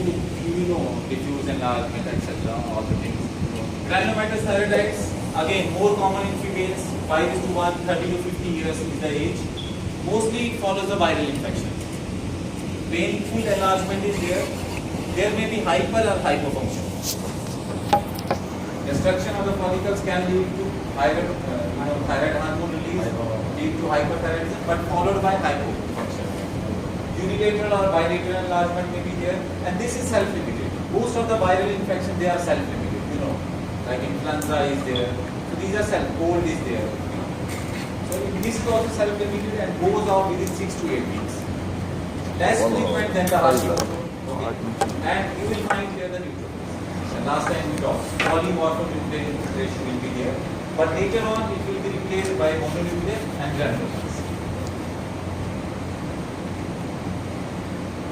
you know diffuse enlargement, etc. All the things. Granulomatous thyroiditis, again more common in females, 5:1, 30 to 50 years is the age. Mostly it follows a viral infection. Painful enlargement is there. There may be hyper or hypofunction. Destruction of the follicles can lead to thyroid hormone release, lead to hyperthyroidism, but followed by hypofunction. Unilateral or bilateral enlargement may be there, and this is self-limited. Most of the viral infections, they are self-limited, like influenza is there. So these are cold is there, So this is also self-limited and goes off within 6 to 8 weeks. Less frequent than the Hashimoto. Okay? And you will find here the neutrophils. And last time we talked, polymorphonucleation will be there. But later on, it will be replaced by mononuclear and granulocytes.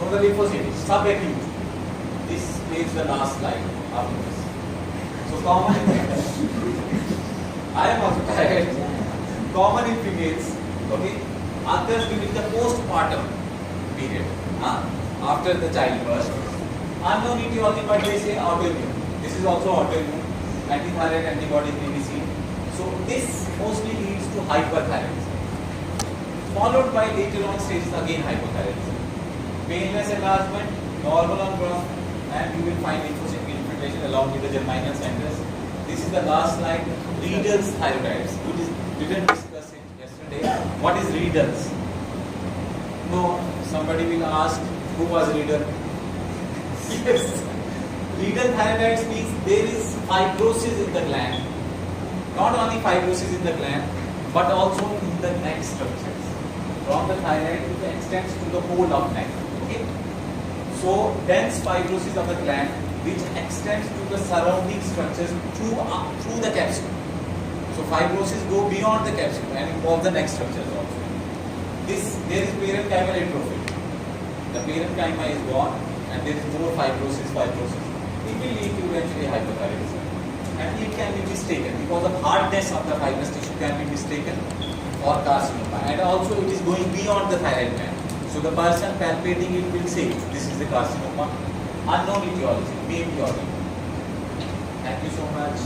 Now the lymphocytes, subacute. This is the last slide after this. So common in I am also tired. Common in females, okay, occurs during the postpartum period, after the childbirth. Unknown etiology, but they say autoimmune. This is also autoimmune. Antithyroid antibodies may be seen. So this mostly leads to hyperthyroidism, followed by later on stages again hypothyroidism. Painless enlargement, normal on growth, and you will find lymphocyte infiltration along with the germinal centers. This is the last slide. Riedl's thyroiditis. We didn't discuss it yesterday. What is Riedl's? No, somebody will ask who was Riedl. Yes. Riedl thyroiditis means there is fibrosis in the gland. Not only fibrosis in the gland, but also in the neck structures. From the thyroid it extends to the whole of neck. Okay? So dense fibrosis of the gland which extends to the surrounding structures through the capsule. So fibrosis go beyond the capsule and involve the neck structures also. There is parenchymal atrophy. The parenchyma is gone and there is more fibrosis. It will lead to eventually hypothyroidism. And it can be mistaken because the hardness of the fibrous tissue can be mistaken for carcinoma. And also it is going beyond the thyroid gland. So the person palpating it will say this is the carcinoma. Unknown etiology, maybe or maybe. Thank you so much.